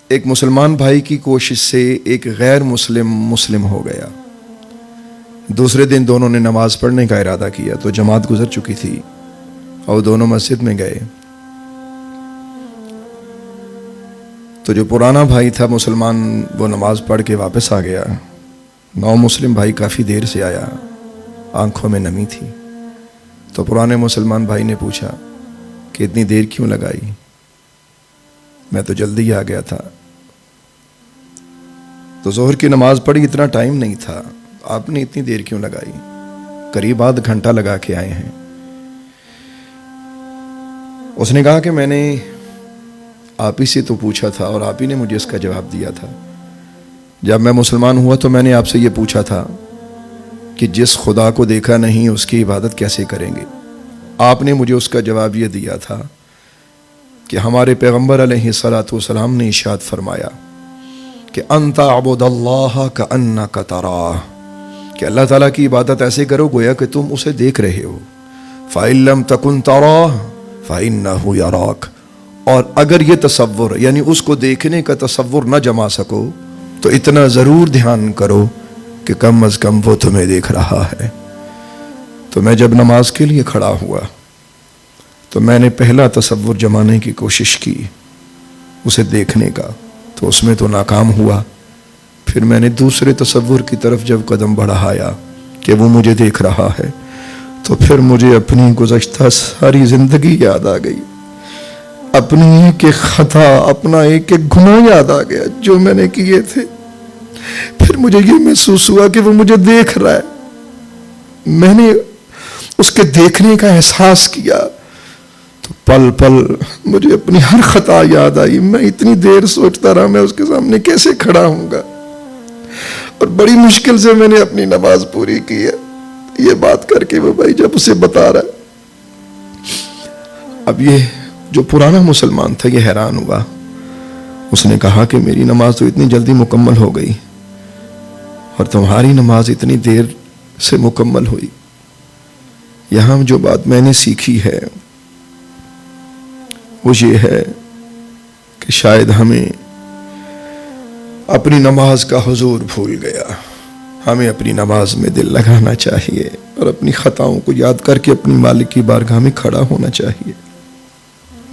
ایک مسلمان بھائی کی کوشش سے ایک غیر مسلم ہو گیا۔ دوسرے دن دونوں نے نماز پڑھنے کا ارادہ کیا تو جماعت گزر چکی تھی اور دونوں مسجد میں گئے تو جو پرانا بھائی تھا مسلمان وہ نماز پڑھ کے واپس آ گیا۔ نو مسلم بھائی کافی دیر سے آیا، آنکھوں میں نمی تھی، تو پرانے مسلمان بھائی نے پوچھا کہ اتنی دیر کیوں لگائی؟ میں تو جلدی آ گیا تھا۔ تو ظہر کی نماز پڑھی، اتنا ٹائم نہیں تھا، آپ نے اتنی دیر کیوں لگائی؟ قریب آدھ گھنٹہ لگا کے آئے ہیں۔ اس نے کہا کہ میں نے آپ ہی سے تو پوچھا تھا اور آپ ہی نے مجھے اس کا جواب دیا تھا۔ جب میں مسلمان ہوا تو میں نے آپ سے یہ پوچھا تھا کہ جس خدا کو دیکھا نہیں اس کی عبادت کیسے کریں گے؟ آپ نے مجھے اس کا جواب یہ دیا تھا کہ ہمارے پیغمبر علیہ الصلوۃ والسلام نے ارشاد فرمایا کہ انت عبد اللہ کأنک تراہ، کہ اللہ تعالیٰ کی عبادت ایسے کرو گویا کہ تم اسے دیکھ رہے ہو۔ فإن لم تکن تراہ فإنہ یراک، اور اگر یہ تصور یعنی اس کو دیکھنے کا تصور نہ جما سکو تو اتنا ضرور دھیان کرو کہ کم از کم وہ تمہیں دیکھ رہا ہے۔ تو میں جب نماز کے لیے کھڑا ہوا تو میں نے پہلا تصور جمانے کی کوشش کی اسے دیکھنے کا، تو اس میں تو ناکام ہوا۔ پھر میں نے دوسرے تصور کی طرف جب قدم بڑھایا کہ وہ مجھے دیکھ رہا ہے تو پھر مجھے اپنی گزشتہ ساری زندگی یاد آ گئی، اپنی ایک ایک خطا، اپنا ایک ایک گناہ یاد آ گیا جو میں نے کیے تھے۔ پھر مجھے یہ محسوس ہوا کہ وہ مجھے دیکھ رہا ہے۔ میں نے اس کے دیکھنے کا احساس کیا تو پل پل مجھے اپنی ہر خطا یاد آئی۔ میں اتنی دیر سوچتا رہا میں اس کے سامنے کیسے کھڑا ہوں گا، اور بڑی مشکل سے میں نے اپنی نماز پوری کی ہے۔ یہ بات کر کے وہ بھائی جب اسے بتا رہا ہے، اب یہ جو پرانا مسلمان تھا یہ حیران ہوا۔ اس نے کہا کہ میری نماز تو اتنی جلدی مکمل ہو گئی اور تمہاری نماز اتنی دیر سے مکمل ہوئی۔ یہاں جو بات میں نے سیکھی ہے وہ یہ ہے کہ شاید ہمیں اپنی نماز کا حضور بھول گیا۔ ہمیں اپنی نماز میں دل لگانا چاہیے اور اپنی خطاؤں کو یاد کر کے اپنی مالک کی بارگاہ میں کھڑا ہونا چاہیے۔